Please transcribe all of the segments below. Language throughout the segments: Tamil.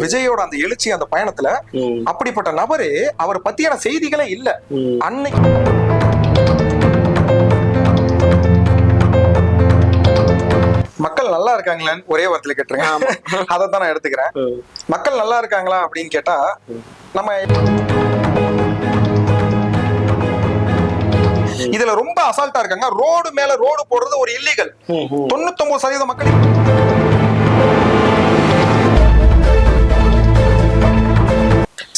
விஜயோட அந்த எழுச்சி அந்த பயணத்துல அப்படிப்பட்ட நபரு அவர் பத்தியான செய்திகளே இல்ல. அன்னைக்கு மக்கள் நல்லா இருக்காங்களான்னு ஒரே வார்த்தையில கேட்டுருங்க. அதைத்தான் நான் எடுத்துக்கிறேன். மக்கள் நல்லா இருக்காங்களா அப்படின்னு கேட்டா, நம்ம இதுல ரொம்ப அசால்ட்டா இருக்காங்க. ரோடு மேல ரோடு போடுறது ஒரு இல்லீகல். 99% மக்கள்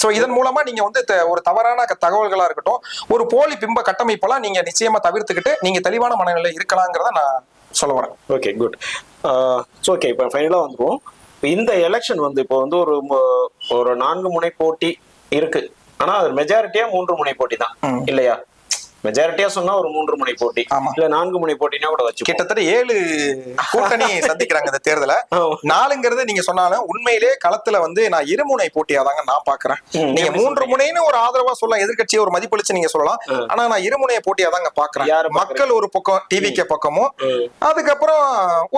சோ இதன் மூலமா நீங்க வந்து ஒரு தவறான தகவல்களா இருக்கட்டும், ஒரு போலி பிம்ப கட்டமைப்பெல்லாம் நீங்க நிச்சயமா தவிர்த்துக்கிட்டு நீங்க தெளிவான மனநிலை இருக்கலாங்கிறத நான் சொல்ல வரேன். Okay, good. ஓகே, இப்போ ஃபைனலா வந்துருவோம். இந்த எலெக்ஷன் வந்து இப்போ வந்து ஒரு 4 முனை போட்டி இருக்கு. ஆனா அது மெஜாரிட்டியா 3 முனை போட்டி தான் இல்லையா? மெஜாரிட்டியா சொன்னா ஒரு 3 முனை போட்டி, இல்ல 4 முனை போட்டினா கூட வச்சு கிட்டத்தட்ட 7 கூட்டணி சந்திக்கிறாங்க இந்த தேர்தல. 4ங்கிறது நீங்க சொன்னாலும் உண்மையிலே களத்துல வந்து நான் இருமுனை போட்டியாதாங்க நான் பாக்குறேன். நீங்க 3 முனைன்னு ஒரு ஆதரவா சொல்லலாம், எதிர்கட்சியை ஒரு மதிப்பளிச்சு நீங்க சொல்லலாம். ஆனா நான் இருமுனையை போட்டியாதாங்க பாக்குறேன். மக்கள் ஒரு பக்கம், டிவிகே பக்கமும், அதுக்கப்புறம்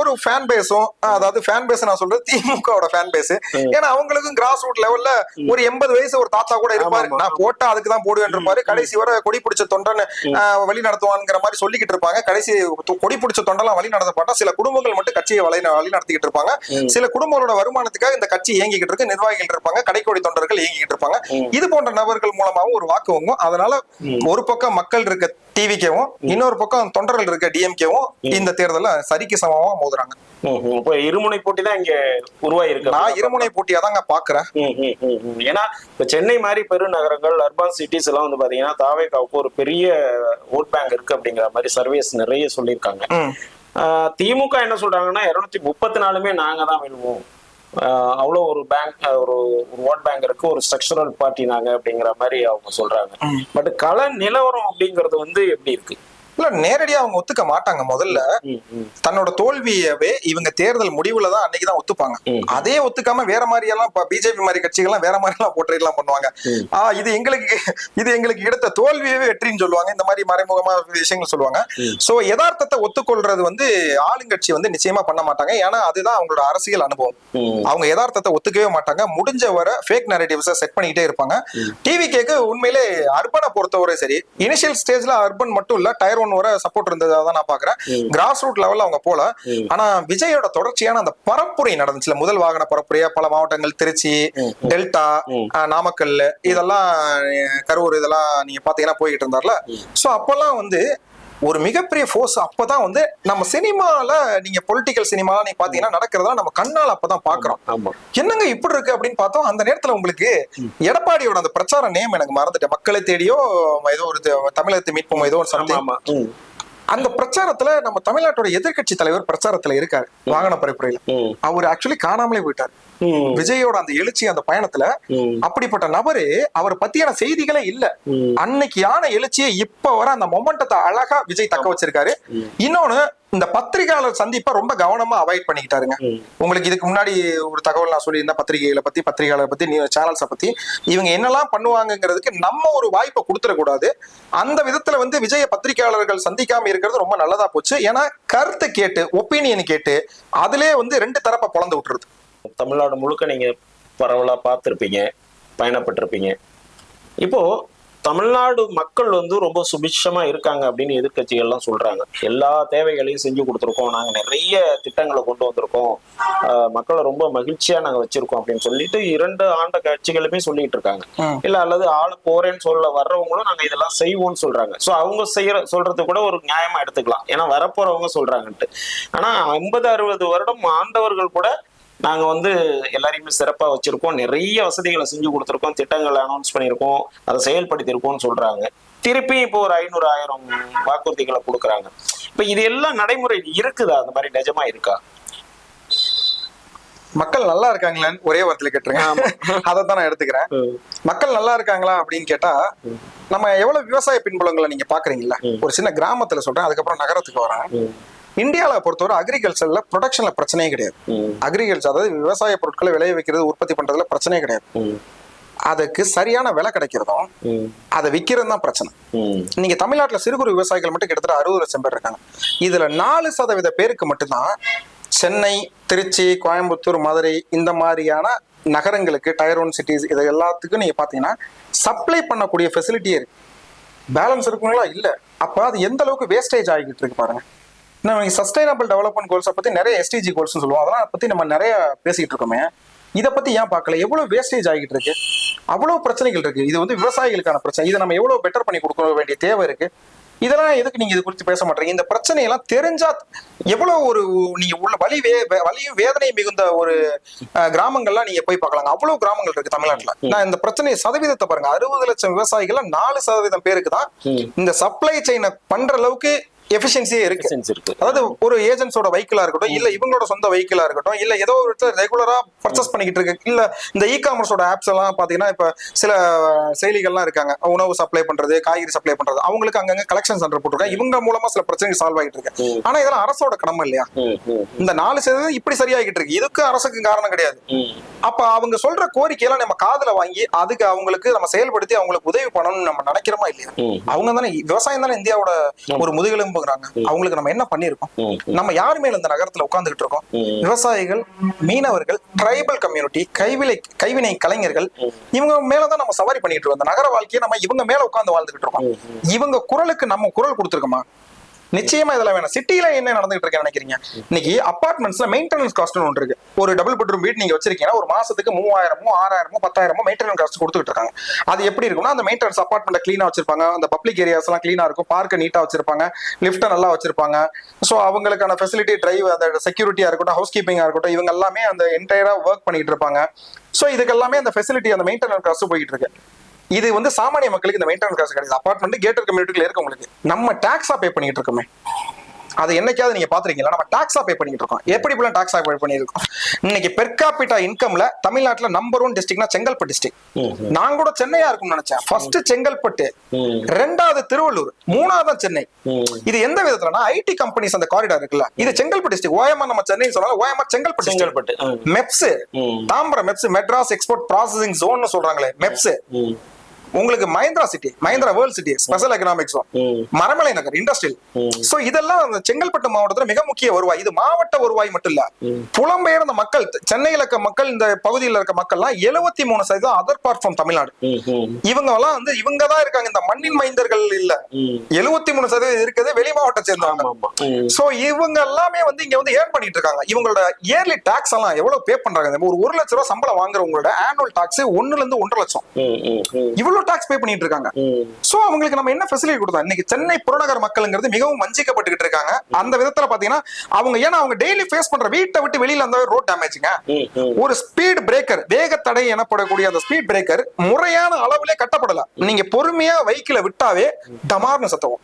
ஒரு ஃபேன் பேஸும், அதாவது ஃபேன் பேஸ் நான் சொல்றது திமுகவோட ஃபேன் பேஸ். ஏன்னா அவங்களுக்கும் கிராஸ் ரூட் லெவல்ல ஒரு 80 வயசு ஒரு தாத்தா கூட இருப்பாரு, நான் போட்டா அதுக்குதான் போடுவேன் இருப்பாரு. கடைசி வரை கொடி பிடிச்ச தொண்டன் வழி நடத்துவான்ங்கிற மாதிரி சொல்லிக்கிட்டு இருப்பாங்க. கடைசி கொடி பிடிச்ச தொண்டெல்லாம் வழி நடத்தப்பட்டா சில குடும்பங்கள் மட்டும் கட்சியை வழி நடத்திக்கிட்டு இருப்பாங்க. சில குடும்பங்களோட வருமானத்துக்காக இந்த கட்சி இயங்கிக்கிட்டு இருக்கு, நிர்வாகிகள் இருப்பாங்க, கடைக்கோடி தொண்டர்கள் இயங்கிக்கிட்டு இருப்பாங்க. இது போன்ற நபர்கள் மூலமாவும் ஒரு வாக்கு வாங்கும். அதனால ஒரு பக்கம் மக்கள் இருக்க டிவிகேவும், இன்னொரு பக்கம் தொண்டர்கள் இருக்க டிஎம்கேவும் இந்த தேர்தல சரிக்கு சமமா மோதுறாங்க. இருமுனை போட்டி தான் இங்க உருவாயிருக்கு. நான் இருமுனை போட்டியா தாங்க பாக்குறேன். ஏன்னா இப்ப சென்னை மாதிரி பெருநகரங்கள், அர்பன் சிட்டிஸ் எல்லாம் வந்து பாத்தீங்கன்னா தாவேகாவுக்கு ஒரு பெரிய ஓட் பேங்க் இருக்கு அப்படிங்கிற மாதிரி சர்வேஸ் நிறைய சொல்லியிருக்காங்க. திமுக என்ன சொல்றாங்கன்னா 234 நாங்க தான் வெல்வோம், அவ்வளோ ஒரு பேங்க், ஒரு ஓட் பேங்க் இருக்கு, ஒரு ஸ்ட்ரக்சரல் பார்ட்டி நாங்க அப்படிங்கிற மாதிரி அவங்க சொல்றாங்க. பட் கள நிலவரம் அப்படிங்கிறது வந்து எப்படி இருக்கு? இல்ல, நேரடியா அவங்க ஒத்துக்க மாட்டாங்க. முதல்ல தன்னோட தோல்வியவே இவங்க தேர்தல் முடிவுலதான் அன்னைக்குதான் ஒத்துப்பாங்க. அதே ஒத்துக்காம வேற மாதிரி எல்லாம் பிஜேபி மாதிரி கட்சிகள்லாம் வேற மாதிரி எல்லாம் போர்ட்ரேட்லாம் பண்ணுவாங்க. இது எங்களுக்கு எடுத்த தோல்வியவே வெற்றின்னு சொல்லுவாங்க. இந்த மாதிரி மறைமுகமா விஷயங்கள் சொல்லுவாங்க. சோ யதார்த்தத்தை ஒத்துக்கொள்றது வந்து ஆளுங்கட்சி வந்து நிச்சயமா பண்ண மாட்டாங்க. ஏன்னா அதுதான் அவங்களோட அரசியல் அனுபவம். அவங்க யதார்த்தத்தை ஒத்துக்கவே மாட்டாங்க. முடிஞ்ச வர ஃபேக் நரேட்டிவ்ஸை செட் பண்ணிக்கிட்டே இருப்பாங்க. டிவிகேக்கு உண்மையிலே அர்பனை பொறுத்தவரை சரி, இனிஷியல் ஸ்டேஜ்ல அர்பன் மட்டும் இல்ல, டயர் 1 வரை சப்போர்ட் இருந்ததான் நான் பாக்குறேன். கிராஸ் ரூட் லெவல்ல அவங்க போல. ஆனா விஜயோட தொடர்ச்சியான அந்த பரப்புரை நடந்துச்சுல, முதல் வாகன பரப்புரையா பல மாவட்டங்கள், திருச்சி, டெல்டா, நாமக்கல், இதெல்லாம் கரூர், இதெல்லாம் நீங்க பாத்தீங்கன்னா போய்கிட்டு இருந்தார்ல. சோ அப்பெல்லாம் வந்து ஒரு மிகப்பெரிய ஃபோர்ஸ் அப்பதான் வந்து நம்ம சினிமால, நீங்க பொலிட்டிக்கல் சினிமால நீங்க பாத்தீங்கன்னா நடக்கிறதா நம்ம கண்ணால் அப்பதான் பாக்குறோம். என்னங்க இப்படி இருக்கு அப்படின்னு பார்த்தோம். அந்த நேரத்துல உங்களுக்கு எடப்பாடியோட அந்த பிரச்சார நேம் எனக்கு மறந்துட்டேன், மக்களை தேடியோ ஏதோ ஒரு தமிழகத்தை மீட்போம் ஏதோ ஒரு சம்திங். அந்த பிரச்சாரத்துல நம்ம தமிழ்நாட்டோட எதிர்கட்சி தலைவர் பிரச்சாரத்துல இருக்காரு, வாகன பரப்புரையில. அவர் ஆக்சுவலி காணாமலே போயிட்டாரு. விஜயோட அந்த எழுச்சி அந்த பயணத்துல அப்படிப்பட்ட நபரு அவர் பத்தியான செய்திகளே இல்ல. அன்னைக்கு யான எழுச்சியை இப்ப வர அந்த மொமெண்டத்தை அழகா விஜய் தக்க வச்சிருக்காரு. இன்னொன்னு, இந்த பத்திரிகையாளர் சந்திப்பை ரொம்ப கவனமா அவாய்ட் பண்ணிக்கிட்டாருங்க. உங்களுக்கு இதுக்கு முன்னாடி ஒரு தகவல் நான் சொல்லியிருந்தேன், பத்திரிகைகளை பத்தி, பத்திரிகையாளர் பத்தி, சேனல்ஸை பத்தி இவங்க என்னெல்லாம் பண்ணுவாங்கிறதுக்கு நம்ம ஒரு வாய்ப்பை கொடுத்துடக்கூடாது. அந்த விதத்துல வந்து விஜய பத்திரிகையாளர்கள் சந்திக்காம இருக்கிறது ரொம்ப நல்லதா போச்சு. ஏன்னா கருத்தை கேட்டு, ஒப்பீனியன் கேட்டு அதுலயே வந்து 2 தரப்பை பொளந்து விட்டுருது. தமிழ்நாடு முழுக்க நீங்க பரவலா பார்த்திருப்பீங்க, பயணப்பட்டிருப்பீங்க. இப்போ தமிழ்நாடு மக்கள் வந்து ரொம்ப சுபிட்சமா இருக்காங்க அப்படின்னு எதிர்கட்சிகள் எல்லாம் சொல்றாங்க. எல்லா தேவைகளையும் செஞ்சு கொடுத்துருக்கோம், நாங்க நிறைய திட்டங்களை கொண்டு வந்திருக்கோம், மக்களை ரொம்ப மகிழ்ச்சியா நாங்க வச்சிருக்கோம் அப்படின்னு சொல்லிட்டு 2 ஆண்ட கட்சிகளுமே சொல்லிட்டு இருக்காங்க. இல்ல அல்லது ஆளு போறேன்னு சொல்ல வர்றவங்களும் நாங்க இதெல்லாம் செய்வோம்னு சொல்றாங்க. சோ அவங்க சொல்றது கூட ஒரு நியாயமா எடுத்துக்கலாம், ஏன்னா வரப்போறவங்க சொல்றாங்கன்ட்டு. ஆனா 50-60 வருடம் ஆண்டவர்கள் கூட நாங்க வந்து எல்லாரையுமே சிறப்பா வச்சிருக்கோம், நிறைய வசதிகளை செஞ்சு கொடுத்துருக்கோம், திட்டங்களை அனௌன்ஸ் பண்ணியிருக்கோம், அதை செயல்படுத்தியிருக்கோம்னு சொல்றாங்க. திருப்பி இப்போ ஒரு 500-1000 வாக்குறுதிகளை கொடுக்குறாங்க. இப்ப இது எல்லாம் நடைமுறை இருக்குதா? அந்த மாதிரி நிஜமா இருக்கா? மக்கள் நல்லா இருக்காங்களான்னு ஒரே வார்த்தையில கேட்டுருங்க. அதைத்தான் நான் எடுத்துக்கிறேன். மக்கள் நல்லா இருக்காங்களா அப்படின்னு கேட்டா, நம்ம எவ்வளவு விவசாய பின்புலங்களை நீங்க பாக்குறீங்களா? ஒரு சின்ன கிராமத்துல சொல்றேன், அதுக்கப்புறம் நகரத்துக்கு வரேன். இந்தியாவை பொறுத்தவரை அக்ரிகல்ச்சர்ல ப்ரொடக்ஷன்ல பிரச்சனையே கிடையாது. அக்ரிகல்ச்சர் அதாவது விவசாய பொருட்களை விளைய வைக்கிறது, உற்பத்தி பண்றதுல பிரச்சனையே கிடையாது. அதுக்கு சரியான விலை கிடைக்கிறதும் அதை விற்கிறது தான் பிரச்சனை. நீங்க தமிழ்நாட்டுல சிறு குறு விவசாயிகள் மட்டும் கிட்டத்தட்ட 60 லட்சம் பேர் இருக்காங்க. இதுல 4% பேருக்கு மட்டும்தான் சென்னை, திருச்சி, கோயம்புத்தூர், மதுரை இந்த மாதிரியான நகரங்களுக்கு டயர் 1 சிட்டிஸ் இது எல்லாத்துக்கும் நீங்க பாத்தீங்கன்னா சப்ளை பண்ணக்கூடிய ஃபெசிலிட்டியே இருக்கு. பேலன்ஸ் இருக்குங்களா இல்ல. அப்ப அது எந்த அளவுக்கு வேஸ்டேஜ் ஆகிட்டு இருக்கு பாருங்க. நம்ம சஸ்டைனபிள் டெவலப்மெண்ட் கோல்ஸை பத்தி நிறைய SDG கோல்ஸ் சொல்லுவோம், அதெல்லாம் பத்தி நம்ம நிறைய பேசிட்டு இருக்கோமே, இதை பத்தி ஏன் பார்க்கல? எவ்வளவு வேஸ்டேஜ் ஆகிட்டு இருக்கு, அவ்வளவு பிரச்சனைகள் இருக்கு. இது வந்து விவசாயிகளுக்கான பிரச்சனை, இதை நம்ம எவ்வளவு பெட்டர் பண்ணி கொடுக்க வேண்டிய தேவை இருக்கு. இதெல்லாம் எதுக்கு நீங்க இது குறித்து பேச மாட்டீங்க? இந்த பிரச்சனையெல்லாம் தெரிஞ்சா எவ்வளவு ஒரு நீங்க உள்ள வலியும் வேதனை மிகுந்த ஒரு கிராமங்கள்லாம் நீங்க போய் பார்க்கலாங்க. அவ்வளவு கிராமங்கள் இருக்கு தமிழ்நாட்டுல. நான் இந்த பிரச்சனை சதவீதத்தை பாருங்க, 60 லட்சம் விவசாயிகள் 4% பேருக்கு தான் இந்த சப்ளை செயினை பண்ற அளவுக்கு எஃபிஷியன்சியே இருக்கு. அதாவது ஒரு ஏஜென்ட்ஸோட வெஹிக்கிளா இருக்கட்டும், இல்ல இவங்களோட சொந்த வெஹிக்கிளா இருக்கட்டும், இல்ல ஏதோ ஒரு ரெகுலரா பர்ச்சேஸ் பண்ணிக்கிட்டு இருக்கு, இல்ல இந்த இ-காமர்ஸோட ஆப்ஸ் எல்லாம் பாத்தீங்கன்னா இப்ப சில செயலிகள்லாம் இருக்காங்க, உணவு சப்ளை பண்றது, காய்கறி சப்ளை பண்றது, அவங்களுக்கு அங்கங்க கலெக்ஷன் சென்டர் போட்டுருக்காங்க. இவங்க மூலமா சில பிரச்சனைகள் சால்வ் ஆகிட்டு இருக்கு. ஆனா இதெல்லாம் அரசோட கடமை இல்லையா? இந்த 4% இப்படி சரியாகிட்டு இருக்கு, இதுக்கு அரசுக்கு காரணம் கிடையாது. அப்ப அவங்க சொல்ற கோரிக்கையெல்லாம் நம்ம காதுல வாங்கி அதுக்கு அவங்களுக்கு நம்ம செயல்படுத்தி அவங்களுக்கு உதவி பண்ணணும்னு நம்ம நினைக்கிறோமா இல்லையா? அவங்க தானே விவசாயம் தானே இந்தியாவோட ஒரு முதுகெலும்பு. அவங்களுக்கு நம்ம என்ன பண்ணிருக்கோம்? நம்ம யார் மேல இந்த நகரத்துல உட்கார்ந்துட்டு இருக்கோம்? விவசாயிகள், மீனவர்கள், ட்ரைபல் கம்யூனிட்டி, கைவினை கலைஞர்கள், இவங்க மேலதான் நம்ம சவாரி பண்ணிட்டு இருக்கோம். இந்த நகர வாழ்க்கையை நம்ம இவங்க மேல உட்கார்ந்து வாழ்ந்துகிட்டு இருக்கோம். இவங்க குரலுக்கு நம்ம குரல் கொடுத்துருக்கோமா? நிச்சயமா இதெல்லாம் வேணும். சிட்டில என்ன நடந்துட்டு இருக்கு நினைக்கிறீங்க? இன்னைக்கு அபார்ட்மெண்ட்ஸ்ல மெயின்டெனன்ஸ் காஸ்ட் ஒன்று இருக்கு. ஒரு டபுள் பெட்ரூம் வீடு நீங்க வச்சிருக்கீங்கன்னா ஒரு மாசத்துக்கு 3000 6000 10,000 மெயின்டெனன்ஸ் காஸ்ட் கொடுத்துட்டு இருக்காங்க. அது எப்படி இருக்கும்னா, அந்த மெயின்டெனன்ஸ் அபார்ட்மெண்ட் கிளீனா வச்சிருப்பாங்க, அந்த பப்ளிக் ஏரியாஸ் எல்லாம் கிளீனா இருக்கும், பார்க்க நீட்டா வச்சிருப்பாங்க, லிஃப்ட்டை நல்லா வச்சிருப்பாங்க. ஸோ அவங்களுக்கான ஃபெசிலிட்டி, டிரைவ், அந்த செக்யூரிட்டியா இருக்கட்டும், ஹவுஸ் கீப்பிங்கா இருக்கட்டும், இவங்க எல்லாமே அந்த என்டையரா ஒர்க் பண்ணிட்டு இருப்பாங்க. ஸோ இதுக்கு எல்லாமே அந்த ஃபெசிலிட்டி, அந்த மெயின்டெனன்ஸ் காஸ்ட் போயிட்டு இருக்கு. இது வந்து சாமானிய மக்களுக்கு இந்த மெயின்டெனன்ஸ் காசு கிடையாது. அபார்ட்மெண்ட் கேட்டட் கம்யூனிட்டில இருக்கவங்களுக்கு நம்ம டாக்ஸா பே பண்ணிட்டு இருக்கோமே, அது என்னைக்காவது நீங்க பாத்துறீங்களா? நம்ம டாக்ஸா பே பண்ணிட்டு இருக்கோம். எப்படி இப்ப டாக்ஸா பே பண்ணிருக்கோம்? இன்னைக்கு பெர் கேபிட்டா இன்கம்ல தமிழ்நாட்டுல நம்பர் 1 டிஸ்ட்ரிக்ட்னா செங்கல்பட்டு டிஸ்ட்ரிக்ட். நான் கூட சென்னையா இருக்கும்னு நினைச்சேன். ஃபர்ஸ்ட் செங்கல்பட்டு, 2வது திருவள்ளூர், 3வது சென்னை. இது எந்த விதத்துலனா ஐடி கம்பெனிஸ் அந்த காரிடார் இருக்குல்ல, இது செங்கல்பட்டு டிஸ்ட்ரிக்ட். ஓஎம்ஆர் நம்ம சென்னை சொன்னாலும் OMR Chengalpattu. MEPZ, Tambaram MEPZ, Madras export processing zone சொல்றாங்களே, மெப்ஸ். உங்களுக்கு Mahindra city, Mahindra world city, special economic zone, Maraimalai Nagar industrial. So இதெல்லாம் செங்கல்பட்டு மாவட்டத்துல மிக முக்கிய வருவாய். இது மாவட்ட வருவாய் மட்டும் இல்ல, புலம்பெயர்ந்த மக்கள், சென்னையில இருக்க மக்கள், இந்த பகுதியில் இருக்க மக்கள்லாம் 73% அதர் பார்ட் ஃப்ரம் தமிழ்நாடு. இவங்க எல்லாம் வந்து இவங்க தான் இருக்காங்க, இந்த மண்ணின் மைந்தர்கள் இல்ல. 73% இருக்கிறது வெளி மாவட்ட சேர்ந்தவங்க. சோ இவங்க எல்லாமே வந்து இங்க வந்து ஏர்ன் பண்ணிட்டு இருக்காங்க. இவங்களோட இயர்லி டாக்ஸ் எல்லாம் எவ்வளவு பே பண்றாங்க? ஒரு 1 லட்ச ரூபாய் சம்பளம் வாங்குறவங்களோட ஆனுவல் டாக்ஸ் 1 இருந்து 1.5 லட்சம். இவ்வளவு டாக்ஸ் பே பண்ணிட்டு இருக்காங்க. சோ அவங்களுக்கு நம்ம என்ன ஃபெசிலிட்டி கொடுத்தோம்? இன்னைக்கு சென்னை புறநகர் மக்கள்ங்கிறது மிகவும் வஞ்சிக்கப்பட்டு இருக்காங்க. அந்த விதத்துல பாத்தீங்கன்னா அவங்க ஏன்னா அவங்க டெய்லி ஃபேஸ் பண்ற வீட்டை விட்டு வெளியில அந்த ரோட் டேமேஜ்ங்க, ஒரு ஸ்பீட் பிரேக்கர், வேக தடை எனப்படக்கூடிய அந்த ஸ்பீட் பிரேக்கர் முறையான அளவுல கட்டப்படல. நீங்க பொறுமையா வெஹிக்கிளை விட்டாவே டமார்னு சத்தவும்.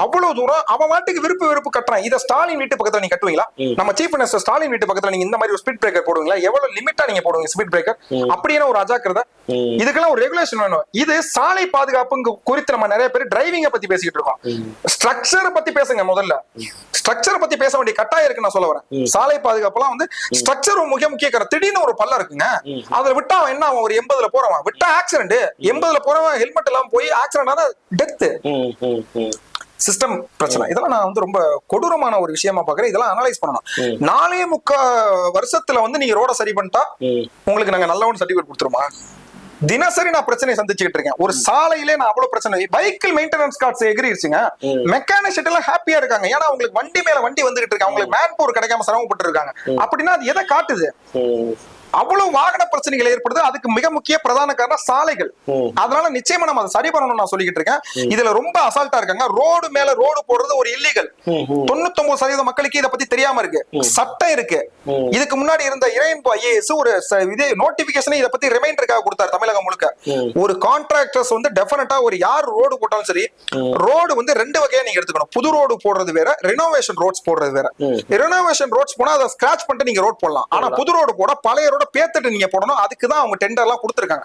அவ்வளவு தூரம் அவன் வாட்டுக்கு விருப்பு கட்டுறான். இதை ஸ்டாலின் வீட்டு பக்கத்துல நீங்க கட்டுவீங்களா? நம்ம சீஃப் மினிஸ்டர் ஸ்டாலின் வீட்டு பக்கத்துல நீங்க இந்த மாதிரி ஒரு ஸ்பீட் பிரேக்கர் போடுவீங்களா? எவ்வளவு லிமிட்டா நீங்க போடுவீங்க ஸ்பீட் பிரேக்கர்? அப்படியே ஒரு அஜாக்கிரதை. இதுக்கெல்லாம் ஒரு ரெகுலேஷன் வேணும். இது சாலை பாதுகாப்பு குறித்து நம்ம நிறைய பேர் டிரைவிங்க பத்தி பேசிட்டு இருக்கோம். ஸ்ட்ரக்சர் பத்தி பேசுங்க. முதல்ல ஸ்ட்ரக்சர் பத்தி பேச வேண்டிய கட்டாயம் இருக்கு. நான் சொல்ல வரேன், சாலை பாதுகாப்புலாம் வந்து ஸ்ட்ரக்சர் முக்கிய காரணம். திடீர்னு ஒரு பல்ல இருக்குங்க, அதுல விட்டா என்ன, அவன் ஒரு 80ல போறவன் விட்டா ஆக்சிடென்ட், 80ல போறவன் ஹெல்மெட் எல்லாம் போய் ஆக்சிடென்ட் ஆனா டெத். சிஸ்டம் பிரச்சனை. இதெல்லாம் நான் வந்து ரொம்ப கொடூரமான ஒரு விஷயமா பாக்குறேன். இதெல்லாம் அனலைஸ் பண்ணணும். 4.25 வருஷத்துல வந்து நீங்க ரோட சரி பண்ணிட்டா உங்களுக்கு நாங்க நல்ல சர்டிபிகேட் கொடுத்துருமா? தினசரி நான் பிரச்சனை சந்திச்சுட்டு இருக்கேன். ஒரு சாலையிலே நான் அவ்வளவு பிரச்சனை. பைக்கில் மெயின்டெனன்ஸ் கார்ட்ஸ் எகிரிச்சுங்க. மெக்கானிக் ஷெட் எல்லாம் ஹாப்பியா இருக்காங்க. ஏன்னா அவங்களுக்கு வண்டி மேல வண்டி வந்துகிட்டு இருக்கு. அவங்களுக்கு மேன் பவர் கிடைக்காம சிரமப்பட்டு இருக்காங்க. அப்படின்னா அது எதை காட்டுது? அவ்வளவு வாகன பிரச்சனைகள் ஏற்படுது. அதுக்கு மிக முக்கிய பிரதான காரணம் சாலைகள். அதனால நிச்சயமா நம்ம அதை சரி பண்ணணும்னு நான் சொல்லிக்கிட்டு இருக்கேன். இதுல ரொம்ப அசால்ட்டா இருக்காங்க. ரோடு மேல ரோடு போடுறது ஒரு இல்லீகல். 99% மக்களுக்கு இதை பத்தி தெரியாம இருக்கு. சட்டம் இருக்கு. இதுக்கு முன்னாடி இருந்த இறையன்பு ஐஏஎஸ் ஒரு இது நோட்டிபிகேஷன் இதை பத்தி ரிமைண்டருக்காக கொடுத்தாரு தமிழகம் முழுக்க. ஒரு கான்ட்ராக்டர்ஸ் வந்து டெஃபினட்டா ஒரு யார் ரோடு போட்டாலும் சரி, ரோடு வந்து 2 வகையா நீங்க எடுத்துக்கணும். புது ரோடு போடுறது வேற, ரெனோவேஷன் ரோட்ஸ் போடுறது வேற. ரெனோவேஷன் ரோட்ஸ் போனா அதை ஸ்கிராச் பண்ணிட்டு நீங்க ரோட் போடலாம். ஆனா புது ரோடு போட பழைய ரோட அதோட பேத்தட்டு நீங்க போடணும், அதுக்குதான் அவங்க டெண்டர் எல்லாம் கொடுத்துருக்காங்க.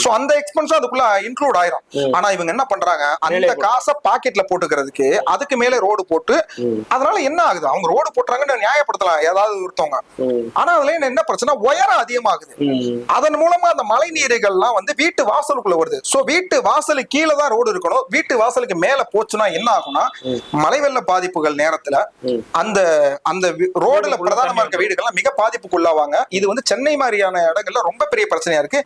சோ அந்த எக்ஸ்பென்ஸும் அதுக்குள்ள இன்க்ளூட் ஆயிரும். ஆனா இவங்க என்ன பண்றாங்க, அந்த காசை பாக்கெட்ல போட்டுக்கிறதுக்கு அதுக்கு மேல ரோடு போட்டு, அதனால என்ன ஆகுது, அவங்க ரோடு போட்டுறாங்கன்னு நியாயப்படுத்தலாம் ஏதாவது ஒருத்தவங்க. ஆனா அதுல என்ன பிரச்சனை, உயரம் அதிகமாகுது. அதன் மூலமா அந்த மழை நீர்கள்லாம் வந்து வீட்டு வாசலுக்குள்ள வருது. சோ வீட்டு வாசலுக்கு கீழே தான் ரோடு இருக்கணும். வீட்டு வாசலுக்கு மேல போச்சுன்னா என்ன ஆகும்னா, மழை வெள்ள பாதிப்புகள் நேரத்துல அந்த அந்த ரோடுல பிரதானமா இருக்க வீடுகள்லாம் மிக பாதிப்புக்குள்ளாவாங்க. இது வந்து சென்னை மாதிரியான இடங்கள்ல ரொம்ப பெரிய பிரச்சனையா இருக்கு.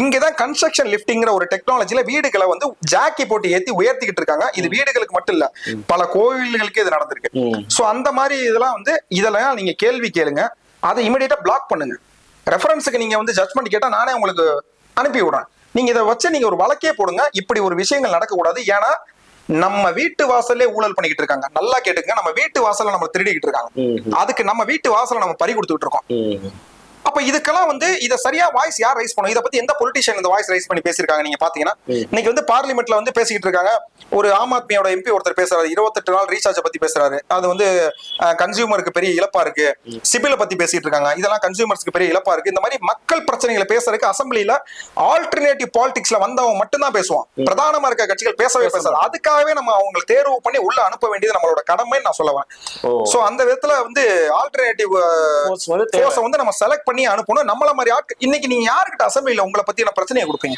இங்கதான் கன்ஸ்ட்ரக்ஷன் லிப்டிங்கிற ஒரு டெக்னாலஜில வீடுகளை வந்து ஜாக்கி போட்டு ஏத்தி உயர்த்திக்கிட்டு இருக்காங்க. இது வீடுகளுக்கு மட்டும் இல்ல, பல கோவில்களுக்கு இது நடந்திருக்கு. சோ அந்த மாதிரி இதெல்லாம் வந்து இதெல்லாம் நீங்க கேள்வி கேளுங்க, அதை இமிடியேட்டா பிளாக் பண்ணுங்க. ரெஃபரன்ஸுக்கு நீங்க வந்து ஜட்மெண்ட் கேட்டா நானே உங்களுக்கு அனுப்பி விடுறேன். நீங்க இதை வச்சு நீங்க ஒரு வழக்கே போடுங்க, இப்படி ஒரு விஷயங்கள் நடக்கக்கூடாது. ஏன்னா நம்ம வீட்டு வாசல்லே ஊழல் பண்ணிக்கிட்டு இருக்காங்க. நல்லா கேட்டுங்க, நம்ம வீட்டு வாசல்ல நம்ம திருடிக்கிட்டு இருக்காங்க. அதுக்கு நம்ம வீட்டு வாசலை நம்ம பறி கொடுத்துட்டு இருக்கோம். அப்ப இதுக்கெல்லாம் வந்து இதை சரியா வாய்ஸ் யார் ரைஸ் பண்ணும்? இதை பத்தி எந்த பொலிட்டிஷியன் இந்த வாய்ஸ் ரைஸ் பண்ணி பேசியிருக்காங்க? நீங்க பாத்தீங்கன்னா இன்னைக்கு வந்து பார்லிமெண்ட்ல வந்து பேசிக்கிட்டு இருக்காங்க. ஒரு ஆம் ஆத்மியோட எம்பி ஒருத்தர் பேசுறாரு, 28 நாள் ரீசார்ஜ் பத்தி பேசுறாரு. அது வந்து கன்சியூமருக்கு பெரிய இழப்பா இருக்கு. சிபில பத்தி பேசிட்டு இருக்காங்க, இதெல்லாம் கன்சியூமர்ஸ்க்கு பெரிய இழப்பா இருக்கு. இந்த மாதிரி மக்கள் பிரச்சனைகளை பேசுறதுக்கு அசம்பிளில ஆல்டர்னேட்டிவ் பாலிடிக்ஸ்ல வந்தவன் மட்டும் தான் பேசுவான். பிரதானமா இருக்க கட்சிகள் பேசவே பேசாது. அதுக்காகவே நம்ம அவங்க தேர்வு பண்ணி உள்ள அனுப்ப வேண்டியது நம்மளோட கடமைன்னு நான் சொல்லுவேன். சோ அந்த விதத்துல வந்து ஆல்டர்னேட்டிவ் ஃபோர்ஸ் வந்து நம்ம செலக்ட் பண்ணி அனுப்பணும். நம்மள மாதிரி ஆட்கள் இன்னைக்கு நீங்க யாருக்கிட்ட அசம்பிளில உங்களை பத்தின பிரச்சனையை கொடுப்பீங்க?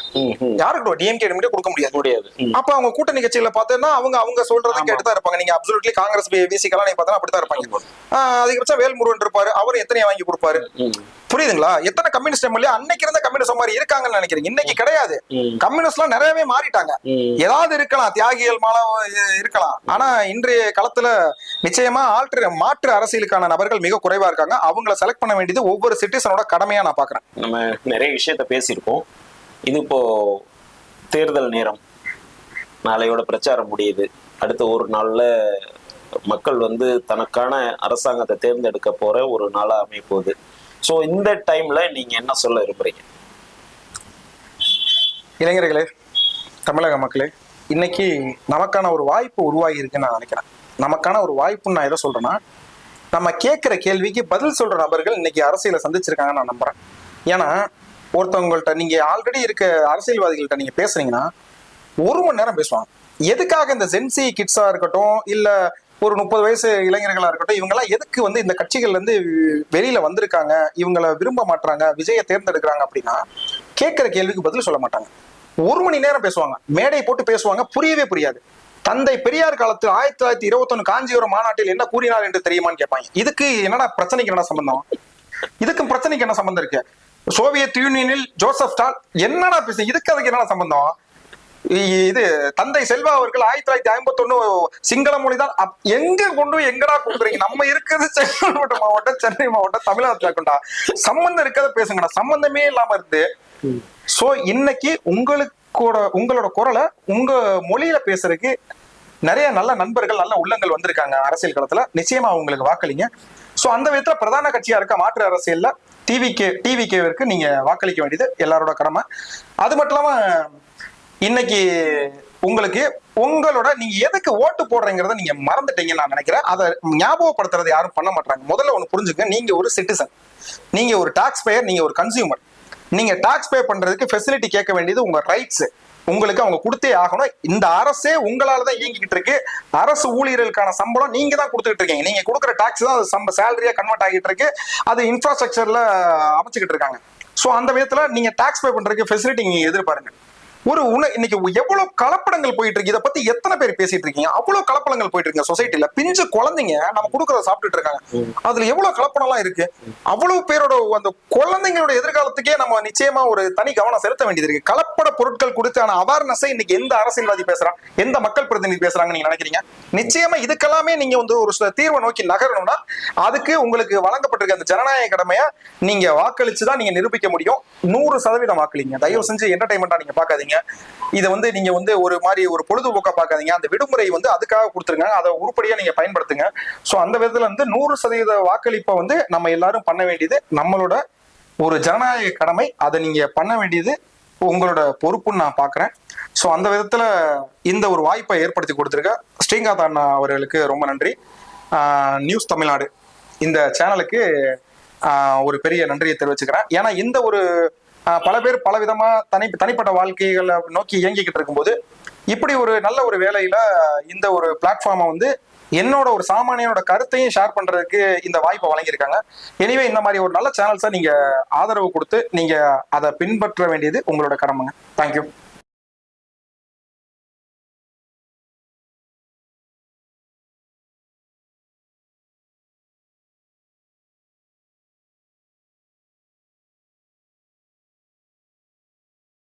யாருக்கிட்ட? டிஎம்கே கொடுக்க முடியாது. அப்ப அவங்க கூட்டணி கட்சிகளை பார்த்தா அவங்க சொல்றதை கேட்டுதான் இருப்பாங்க. நீங்க அப்சல்யூட்லி காங்கிரஸ் பிசிக்கெல்லாம் நீங்க பார்த்தா அப்படித்தான் இருப்பாங்க. அதிகபட்சம் வேல்முருகன் இருப்பாரு, அவர் எத்தனையை வாங்கி கொடுப்பாரு? புரியுதுங்களா? எத்தனை கம்யூனிஸ்ட் எம்எல்ஏ அன்னைக்கு இருந்த கம்யூனிஸ்ட் மாதிரி இருக்காங்கன்னு நினைக்கிறீங்க? இன்னைக்கு கிடையாது. கம்யூனிஸ்ட் எல்லாம் நிறையவே மாறிட்டாங்க. ஏதாவது இருக்கலாம், தியாகிகள் இருக்கலாம். ஆனா இன்றைய காலத்துல நிச்சயமா மாற்று அரசியலுக்கான நபர்கள் மிக குறைவா இருக்காங்க. அவங்களை செலக்ட் பண்ண வேண்டியது ஒவ்வொரு சிட்டிசனோட கடமையா நான் பாக்குறேன். நம்ம நிறைய விஷயத்த பேசியிருக்கோம். இது இப்போ தேர்தல் நேரம், நாளையோட பிரச்சாரம் முடியுது. அடுத்த ஒரு நாள்ல மக்கள் வந்து தனக்கான அரசாங்கத்தை தேர்ந்தெடுக்க போற ஒரு நாளா அமைய போகுது. சோ இந்த டைம்ல நீங்க என்ன சொல்ல விரும்புறீங்க? இளைஞர்களே, தமிழக மக்களே, இன்னைக்கு நமக்கான ஒரு வாய்ப்பு உருவாகி இருக்குன்னு நான் நினைக்கிறேன். நமக்கான ஒரு வாய்ப்புன்னு நான் எதை சொல்றேன்னா, நம்ம கேட்கிற கேள்விக்கு பதில் சொல்ற நபர்கள் இன்னைக்கு அரசியலை சந்திச்சிருக்காங்கன்னு நான் நம்புறேன். ஏன்னா ஒருத்தவங்கள்ட்ட நீங்க ஆல்ரெடி இருக்க அரசியல்வாதிகள்கிட்ட நீங்க பேசுறீங்கன்னா 1 மணி நேரம் பேசுவாங்க. எதுக்காக இந்த ஜென்சி கிட்ஸா இருக்கட்டும், இல்ல ஒரு 30 வயசு இளைஞர்களா இருக்கட்டும், இவங்கெல்லாம் எதுக்கு வந்து இந்த கட்சிகள்ல இருந்து வெளியில வந்திருக்காங்க, இவங்களை விரும்ப மாட்டாங்க, விஜயை தேர்ந்தெடுக்கிறாங்க அப்படின்னா கேட்கிற கேள்விக்கு பதில் சொல்ல மாட்டாங்க. 1 மணி நேரம் பேசுவாங்க, மேடை போட்டு பேசுவாங்க, புரியவே புரியாது. தந்தை பெரியார் காலத்தில் 1921 காஞ்சிபுரம் மாநாட்டில் என்ன கூறினார் என்று தெரியுமான்னு கேட்பாங்க. இதுக்கு என்னடா பிரச்சனைக்கு என்ன சம்பந்தம்? இதுக்கும் பிரச்சனைக்கு என்ன சம்பந்தம் இருக்கு? சோவியத் யூனியனில் ஜோசப் ஸ்டால் என்னடா பேச, இதுக்கு அதுக்கு என்ன சம்பந்தம்? இது தந்தை செல்வா அவர்கள் 1951 சிங்கள மொழிதான். எங்க கொண்டு எங்கடா கொடுக்குறீங்க? நம்ம இருக்கிறது செங்கல்பட்டு மாவட்டம், சென்னை மாவட்டம், தமிழ்நாட்டுல இருக்கா. சம்பந்தம் இருக்கிறத பேசுங்கடா, சம்பந்தமே இல்லாம இருந்து. சோ இன்னைக்கு உங்களோட குரலை உங்க மொழியில பேசுறதுக்கு நிறைய நல்ல நண்பர்கள், நல்ல உள்ளங்கள் வந்திருக்காங்க அரசியல் களத்துல. நிச்சயமா உங்களுக்கு வாக்களிங்க. சோ அந்த விதத்துல பிரதான கட்சியா இருக்க மாற்று அரசியல்ல டிவிகேவிற்கு நீங்க வாக்களிக்க வேண்டியது எல்லாரோட கடமை. அது மட்டும் இல்லாம இன்னைக்கு உங்களுக்கு உங்களோட நீங்க எதுக்கு ஓட்டு போடுறீங்கிறத நீங்க மறந்துட்டீங்கன்னு நான் நினைக்கிறேன். அதை ஞாபகப்படுத்துறது யாரும் பண்ண மாட்டாங்க. முதல்ல ஒண்ணு புரிஞ்சுக்க, நீங்க ஒரு சிட்டிசன், நீங்க ஒரு டாக்ஸ் பேயர், நீங்க ஒரு கன்சியூமர். நீங்க டாக்ஸ் பே பண்றதுக்கு ஃபெசிலிட்டி கேட்க வேண்டியது உங்க ரைட்ஸ். உங்களுக்கு அவங்க கொடுத்தே ஆகணும். இந்த அரசே உங்களாலதான் இயங்கிக்கிட்டு இருக்கு. அரசு ஊழியர்களுக்கான சம்பளம் நீங்க தான் கொடுத்துட்டு இருக்கீங்க. நீங்க கொடுக்குற டாக்ஸ் தான் சேலரியா கன்வெர்ட் ஆகிட்டு இருக்கு. அது இன்ஃப்ராஸ்ட்ரக்சர்ல அமைச்சுக்கிட்டு இருக்காங்க. சோ அந்த விதத்துல நீங்க டாக்ஸ் பே பண்றதுக்கு ஃபெசிலிட்டி நீங்க எதிர்பாருங்க. இன்னைக்கு எவ்வளவு கலப்படங்கள் போயிட்டு இருக்கு, இதை பத்தி எத்தனை பேர் பேசிட்டு இருக்கீங்க? அவ்வளவு கலப்படங்கள் போயிட்டு இருக்கு சொசைட்டில. பிஞ்சு குழந்தைங்க நம்ம கொடுக்கறத சாப்பிட்டுட்டு இருக்காங்க. அதுல எவ்வளவு கலப்படம் எல்லாம் இருக்கு. அவ்வளவு பேரோட அந்த குழந்தைங்களோட எதிர்காலத்துக்கே நம்ம நிச்சயமா ஒரு தனி கவனம் செலுத்த வேண்டியது இருக்கு. கலப்பட பொருட்கள் குறித்தான அவேர்னஸ் இன்னைக்கு எந்த அரசியல்வாதி பேசுறான், எந்த மக்கள் பிரதிநிதி பேசுறாங்க நீங்க நினைக்கிறீங்க? நிச்சயமா இதுக்கெல்லாமே நீங்க வந்து ஒரு தீர்வை நோக்கி நகரணும்னா அதுக்கு உங்களுக்கு வழங்கப்பட்டிருக்க அந்த ஜனநாயக கடமையை நீங்க வாக்களிச்சுதான் நீங்க நிரூபிக்க முடியும். 100% வாக்களிங்க. தயவு செஞ்சு என்டர்டைன்மெண்டா நீங்க பாக்காதீங்க. இதை வந்து நீங்க வந்து ஒரு மாதிரி ஒரு பொழுதுபோக்கா பாக்காதீங்க. அந்த விடுமுறை வந்து அதுக்காக கொடுத்துருங்க, அதை உருப்படியா நீங்க பயன்படுத்துங்க. சோ அந்த விதத்துல வந்து 100% வாக்களிப்பை வந்து நம்ம எல்லாரும் பண்ண வேண்டியது நம்மளோட ஒரு ஜனநாயக கடமை. அதை நீங்க பண்ண வேண்டியது உங்களோட பொறுப்புன்னு நான் பாக்குறேன். சோ அந்த விதத்துல இந்த ஒரு வாய்ப்பை ஏற்படுத்தி கொடுத்திருக்க ஸ்ரீகாந்த் அண்ணா அவர்களுக்கு ரொம்ப நன்றி. நியூஸ் தமிழ்நாடு இந்த சேனலுக்கு ஒரு பெரிய நன்றியை தெரிவிச்சுக்கிறேன். ஏன்னா இந்த ஒரு பல பேர் பல விதமா தனிப்பட்ட வாழ்க்கைகளை நோக்கி இயங்கிக்கிட்டு இருக்கும்போது இப்படி ஒரு நல்ல ஒரு வேலையில இந்த ஒரு பிளாட்ஃபார்மை வந்து என்னோட ஒரு சாமானியனோட கருத்தையும் ஷேர் பண்றதுக்கு இந்த வாய்ப்பை வழங்கியிருக்காங்க. எனிவே இந்த மாதிரி ஒரு நல்ல சேனல்ஸை நீங்க ஆதரவு கொடுத்து நீங்க அதை பின்பற்ற வேண்டியது உங்களோட கடமைங்க. தேங்க்யூ.